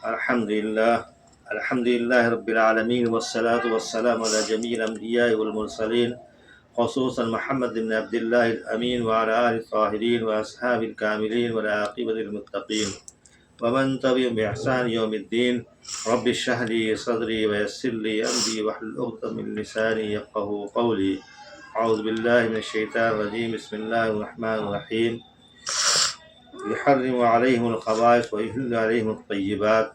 الحمد لله رب العالمين والصلاة والسلام على جميع الأنبياء والمرسلين خصوصا محمد بن عبد الله الأمين وعلى آله الطاهرين وأصحاب الكاملين والعاقبة للمتقين ومن تبعهم بإحسان يوم الدين. رب اشرح لي صدري ويسر لي أمري واحلل عقدة من لساني يفقهوا قولي. أعوذ بالله من الشيطان الرجيم. بسم الله الرحمن الرحيم. يحرم عليهم الخبائث ويحل عليهم الطيبات.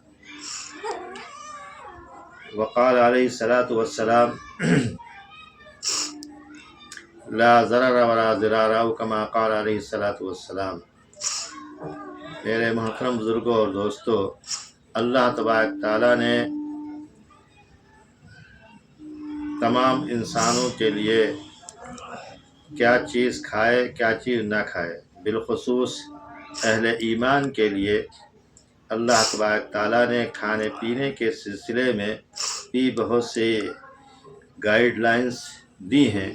وقال عليه الصلاة والسلام لا ضرر ولا ضرار او كما قال علیہ الصلاۃ والسلام. میرے محترم بزرگوں اور دوستو، اللہ تبارک تعالیٰ نے تمام انسانوں کے لیے کیا چیز کھائے کیا چیز نہ کھائے، بالخصوص اہل ایمان کے لیے اللہ تبارک تعالیٰ نے کھانے پینے کے سلسلے میں بھی بہت سی گائیڈ لائنز دی ہیں،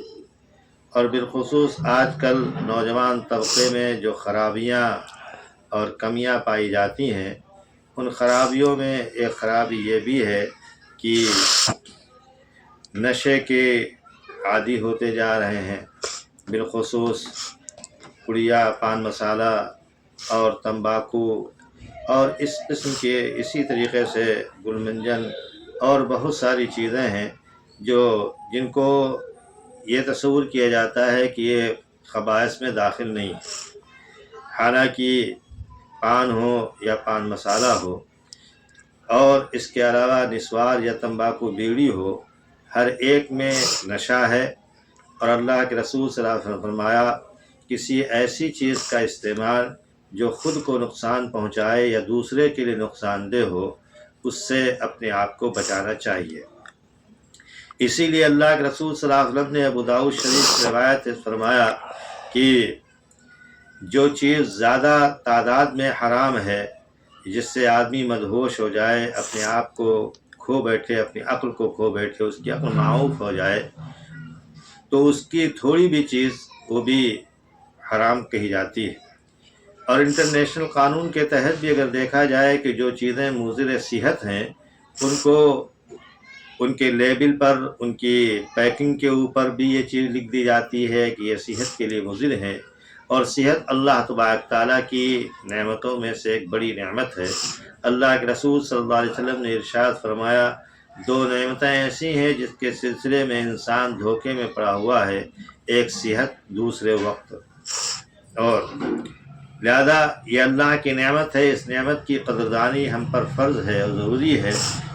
اور بالخصوص آج کل نوجوان طبقے میں جو خرابیاں اور کمیاں پائی جاتی ہیں، ان خرابیوں میں ایک خرابی یہ بھی ہے کہ نشے کے عادی ہوتے جا رہے ہیں، بالخصوص پڑیا، پان مسالہ اور تمباکو اور اس قسم کے، اسی طریقے سے گل منجن اور بہت ساری چیزیں ہیں جن کو یہ تصور کیا جاتا ہے کہ یہ خبائث میں داخل نہیں، حالانکہ پان ہو یا پان مسالہ ہو اور اس کے علاوہ نسوار یا تمباکو بیڑی ہو، ہر ایک میں نشہ ہے. اور اللہ کے رسول صلی اللہ علیہ وسلم نے فرمایا کسی ایسی چیز کا استعمال جو خود کو نقصان پہنچائے یا دوسرے کے لیے نقصان دہ ہو، اس سے اپنے آپ کو بچانا چاہیے. اسی لیے اللہ کے رسول صلی اللہ علیہ وسلم نے ابو داؤد شریف سے روایت فرمایا کہ جو چیز زیادہ تعداد میں حرام ہے، جس سے آدمی مدہوش ہو جائے، اپنے آپ کو کھو بیٹھے، اپنی عقل کو کھو بیٹھے، اس کی عقل معوف ہو جائے، تو اس کی تھوڑی بھی چیز وہ بھی حرام کہی جاتی ہے. اور انٹرنیشنل قانون کے تحت بھی اگر دیکھا جائے کہ جو چیزیں مضر صحت ہیں، ان کو ان کے لیبل پر، ان کی پیکنگ کے اوپر بھی یہ چیز لکھ دی جاتی ہے کہ یہ صحت کے لیے مضر ہے. اور صحت اللہ تبارک تعالیٰ کی نعمتوں میں سے ایک بڑی نعمت ہے. اللہ کے رسول صلی اللہ علیہ وسلم نے ارشاد فرمایا دو نعمتیں ایسی ہیں جس کے سلسلے میں انسان دھوکے میں پڑا ہوا ہے، ایک صحت، دوسرے وقت. اور لہذا یہ اللہ کی نعمت ہے، اس نعمت کی قدردانی ہم پر فرض ہے اور ضروری ہے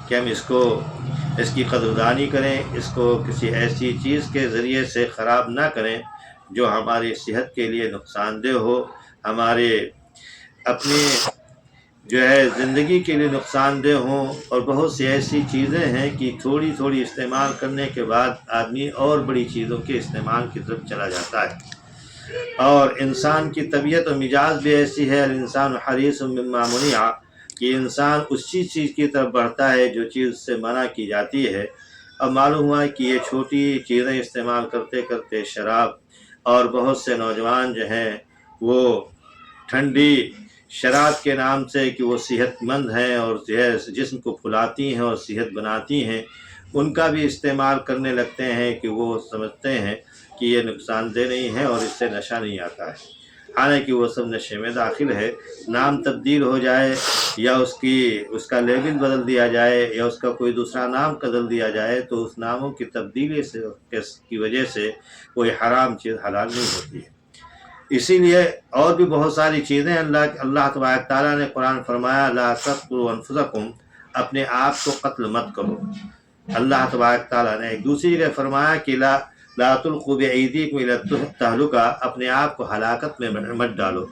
کہ ہم اس کی قدردانی کریں، اس کو کسی ایسی چیز کے ذریعے سے خراب نہ کریں جو ہماری صحت کے لیے نقصان دہ ہو، ہمارے اپنی زندگی کے لیے نقصان دہ ہوں. اور بہت سی ایسی چیزیں ہیں کہ تھوڑی تھوڑی استعمال کرنے کے بعد آدمی اور بڑی چیزوں کے استعمال کی طرف چلا جاتا ہے. اور انسان کی طبیعت و مزاج بھی ایسی ہے، الانسان حریص مما منع، کہ انسان اسی چیز کی طرف بڑھتا ہے جو چیز سے منع کی جاتی ہے. اب معلوم ہوا کہ یہ چھوٹی چیزیں استعمال کرتے کرتے شراب، اور بہت سے نوجوان جو ہیں وہ ٹھنڈی شراب کے نام سے کہ وہ صحت مند ہیں اور جسم کو پھلاتی ہیں اور صحت بناتی ہیں، ان کا بھی استعمال کرنے لگتے ہیں کہ وہ سمجھتے ہیں کہ یہ نقصان دہ نہیں ہے اور اس سے نشہ نہیں آتا ہے، حالانکہ وہ سب نشے میں داخل ہے. نام تبدیل ہو جائے یا اس کا لیبل بدل دیا جائے یا اس کا کوئی دوسرا نام بدل دیا جائے تو اس ناموں کی تبدیلی کی وجہ سے کوئی حرام چیز حلال نہیں ہوتی ہے. اسی لیے اور بھی بہت ساری چیزیں اللہ تبارک تعالیٰ نے قرآن فرمایا لا تقتلوا انفسکم، اپنے آپ کو قتل مت کرو. اللہ تبارک تعالیٰ نے ایک دوسری جگہ فرمایا کہ لا تلقوا بأیدیکم الی التہلکہ، اپنے آپ کو ہلاکت میں مت ڈالو.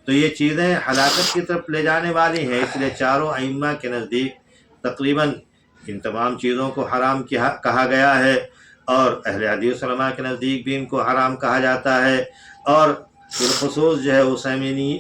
تو یہ چیزیں ہلاکت کی طرف لے جانے والی ہیں، اس لیے چاروں ائمہ کے نزدیک تقریباً ان تمام چیزوں کو حرام کہا گیا ہے، اور اہل حدیث علماء کے نزدیک بھی ان کو حرام کہا جاتا ہے. اور بالخصوص اسیمینی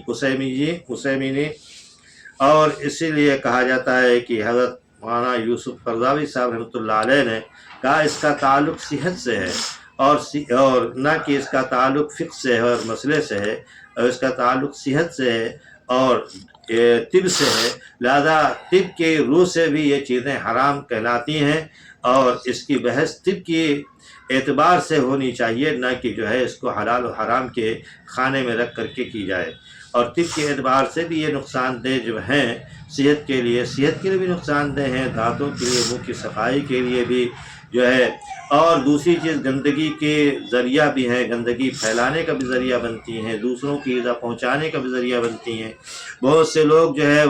اور اسی لیے کہا جاتا ہے کہ حضرت مولانا یوسف قرضاوی صاحب رحمۃ اللہ علیہ نے کہا اس کا تعلق صحت سے ہے اور نہ کہ اس کا تعلق فقہ سے ہے اور مسئلے سے ہے، اور اس کا تعلق صحت سے ہے اور طب سے ہے، لہذا طب کے روح سے بھی یہ چیزیں حرام کہلاتی ہیں، اور اس کی بحث طب کی اعتبار سے ہونی چاہیے، نہ کہ جو ہے اس کو حلال و حرام کے خانے میں رکھ کر کے کی جائے۔ اور طب کے اعتبار سے بھی یہ نقصان دہ جو ہیں صحت کے لیے بھی نقصان دہ ہیں، دانتوں کے لیے، منہ کی صفائی کے لیے بھی جو ہے، اور دوسری چیز گندگی کے ذریعہ بھی ہیں، گندگی پھیلانے کا بھی ذریعہ بنتی ہیں، دوسروں کی ایذا پہنچانے کا بھی ذریعہ بنتی ہیں۔ بہت سے لوگ جو ہے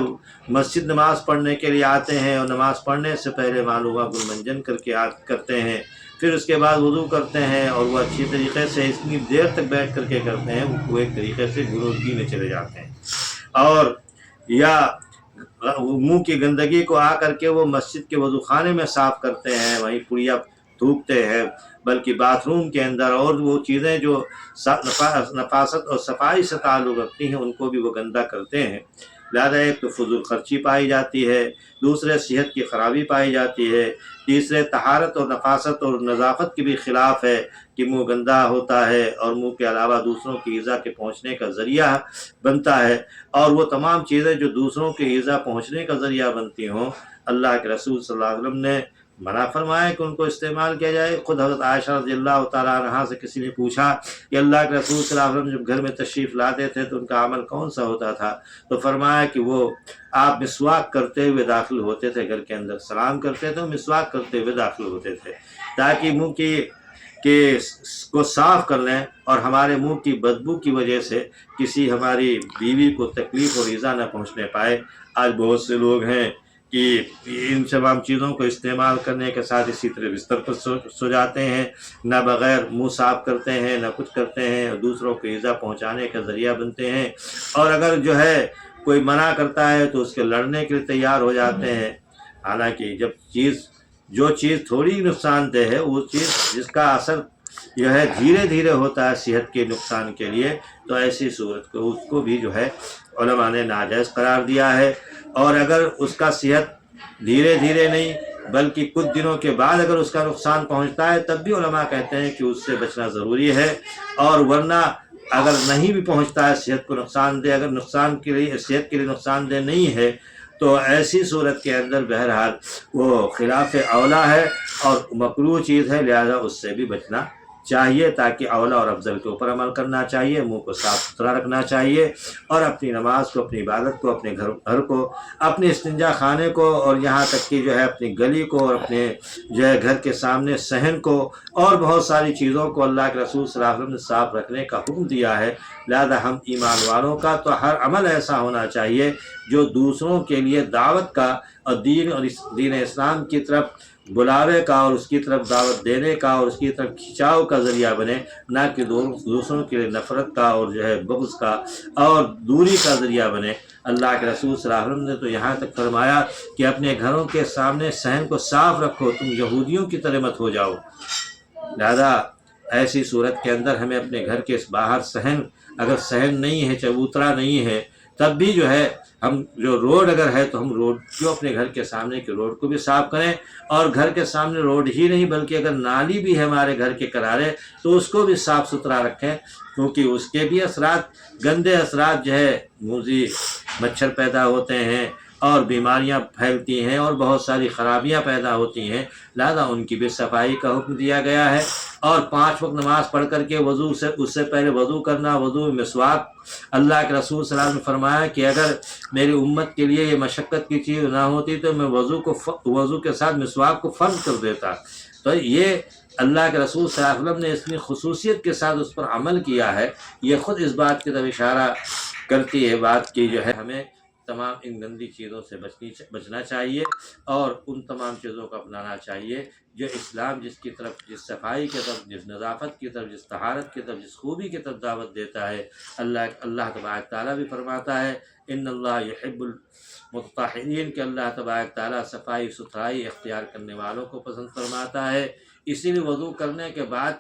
مسجد نماز پڑھنے کے لیے آتے ہیں، اور نماز پڑھنے سے پہلے معلومہ گلمنجن کر کے کرتے ہیں، پھر اس کے بعد وضو کرتے ہیں، اور وہ اچھی طریقے سے اتنی دیر تک بیٹھ کر کے کرتے ہیں، وہ ایک طریقے سے گنودگی میں چلے جاتے ہیں، اور یا منہ کی گندگی کو آ کر کے وہ مسجد کے وضو خانے میں صاف کرتے ہیں، وہیں پڑیا تھوکتے ہیں، بلکہ باتھ روم کے اندر، اور وہ چیزیں جو نفاست اور صفائی سے تعلق رکھتی ہیں ان کو بھی وہ گندہ کرتے ہیں۔ لہذا ایک تو فضول خرچی پائی جاتی ہے، دوسرے صحت کی خرابی پائی جاتی ہے، تیسرے طہارت اور نفاست اور نظافت کے بھی خلاف ہے کہ منہ گندا ہوتا ہے، اور منہ کے علاوہ دوسروں کی ایذا کے پہنچنے کا ذریعہ بنتا ہے، اور وہ تمام چیزیں جو دوسروں کے ایذا پہنچنے کا ذریعہ بنتی ہوں، اللہ کے رسول صلی اللہ علیہ وسلم نے منع فرمایا کہ ان کو استعمال کیا جائے۔ خود حضرت عائشہ رضی اللہ تعالیٰ عنہا سے کسی نے پوچھا کہ اللہ کے رسول صلی اللہ علیہ وسلم جب گھر میں تشریف لاتے تھے تو ان کا عمل کون سا ہوتا تھا؟ تو فرمایا کہ وہ آپ مسواک کرتے ہوئے داخل ہوتے تھے گھر کے اندر، سلام کرتے تھے، مسواک کرتے ہوئے داخل ہوتے تھے، تاکہ منہ کو صاف کر لیں، اور ہمارے منہ کی بدبو کی وجہ سے کسی ہماری بیوی کو تکلیف اور ایذا نہ پہنچنے پائے۔ آج بہت سے لوگ ہیں کہ ان تمام چیزوں کو استعمال کرنے کے ساتھ اسی طرح بستر پر سو جاتے ہیں، نہ بغیر منہ صاف کرتے ہیں، نہ کچھ کرتے ہیں، اور دوسروں کو ایذا پہنچانے کا ذریعہ بنتے ہیں، اور اگر جو ہے کوئی منع کرتا ہے تو اس کے لڑنے کے لیے تیار ہو جاتے ہیں۔ حالانکہ جو چیز تھوڑی نقصان دہ ہے، وہ چیز جس کا اثر جو ہے دھیرے دھیرے ہوتا ہے صحت کے نقصان کے لیے، تو ایسی صورت کو اس کو بھی جو ہے علماء نے ناجائز قرار دیا ہے۔ اور اگر اس کا صحت دھیرے دھیرے نہیں بلکہ کچھ دنوں کے بعد اگر اس کا نقصان پہنچتا ہے، تب بھی علماء کہتے ہیں کہ اس سے بچنا ضروری ہے، اور ورنہ اگر نہیں بھی پہنچتا ہے صحت کو نقصان دہ، اگر نقصان کے لیے صحت کے لیے نقصان دہ نہیں ہے، تو ایسی صورت کے اندر بہرحال وہ خلاف اولا ہے اور مکروہ چیز ہے، لہذا اس سے بھی بچنا چاہیے، تاکہ اولا اور افضل کے اوپر عمل کرنا چاہیے، منہ کو صاف ستھرا رکھنا چاہیے، اور اپنی نماز کو، اپنی عبادت کو، اپنے گھر کو، اپنے استنجا خانے کو، اور یہاں تک کہ جو ہے اپنی گلی کو، اور اپنے جو ہے گھر کے سامنے صحن کو، اور بہت ساری چیزوں کو اللہ کے رسول صلی اللہ علیہ وسلم نے صاف رکھنے کا حکم دیا ہے۔ لہذا ہم ایمان والوں کا تو ہر عمل ایسا ہونا چاہیے جو دوسروں کے لیے دعوت کا اور دین اسلام کی طرف بلاوے کا، اور اس کی طرف دعوت دینے کا، اور اس کی طرف کھنچاؤ کا ذریعہ بنے، نہ کہ دوسروں کے لیے نفرت کا اور جو ہے بغض کا اور دوری کا ذریعہ بنے۔ اللہ کے رسول صلی اللہ علیہ وسلم نے تو یہاں تک فرمایا کہ اپنے گھروں کے سامنے صحن کو صاف رکھو، تم یہودیوں کی طرح مت ہو جاؤ۔ لہذا ایسی صورت کے اندر ہمیں اپنے گھر کے باہر صحن، اگر صحن نہیں ہے، چبوترا نہیں ہے، تب بھی جو ہے ہم جو روڈ اگر ہے تو ہم روڈ جو اپنے گھر کے سامنے کے روڈ کو بھی صاف کریں، اور گھر کے سامنے روڈ ہی نہیں بلکہ اگر نالی بھی ہے ہمارے گھر کے کنارے تو اس کو بھی صاف ستھرا رکھیں، کیونکہ اس کے بھی اثرات، گندے اثرات جو ہے موذی مچھر پیدا ہوتے ہیں، اور بیماریاں پھیلتی ہیں، اور بہت ساری خرابیاں پیدا ہوتی ہیں، لہذا ان کی بھی صفائی کا حکم دیا گیا ہے۔ اور 5 وقت نماز پڑھ کر کے اس سے پہلے وضو کرنا، وضو میں مسواک، اللہ کے رسول صلی اللہ علیہ وسلم نے فرمایا کہ اگر میری امت کے لیے یہ مشقت کی چیز نہ ہوتی تو میں وضو کے ساتھ مسواک کو فرض کر دیتا۔ تو یہ اللہ کے رسول صلی اللہ علیہ وسلم نے اتنی خصوصیت کے ساتھ اس پر عمل کیا ہے، یہ خود اس بات کی طرف اشارہ کرتی ہے بات کی جو ہے ہمیں تمام ان گندی چیزوں سے بچنا چاہیے، اور ان تمام چیزوں کو اپنانا چاہیے جو اسلام جس کی طرف، جس صفائی کی طرف، جس نظافت کی طرف، جس طہارت کی طرف، جس خوبی کی طرف دعوت دیتا ہے۔ اللہ تبارک تعالیٰ بھی فرماتا ہے ان اللہ یحب المطہرین، کہ اللہ تبارک تعالیٰ صفائی ستھرائی اختیار کرنے والوں کو پسند فرماتا ہے۔ اسی لیے وضو کرنے کے بعد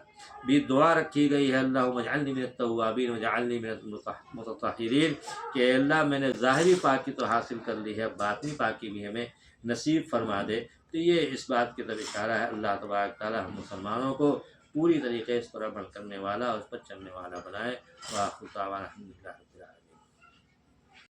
بھی دعا رکھی گئی ہے، اللہم اجعلنی من التوابین واجعلنی من المتطہرین، کہ اللہ میں نے ظاہری پاکی تو حاصل کر لی ہے، باطنی پاکی بھی ہمیں نصیب فرما دے۔ تو یہ اس بات کی طرف اشارہ ہے، اللہ تبارک تعالیٰ ہم مسلمانوں کو پوری طریقے اس پر عمل کرنے والا اور اس پر چلنے والا بنائے۔ وآخر دعوانا الحمدللہ۔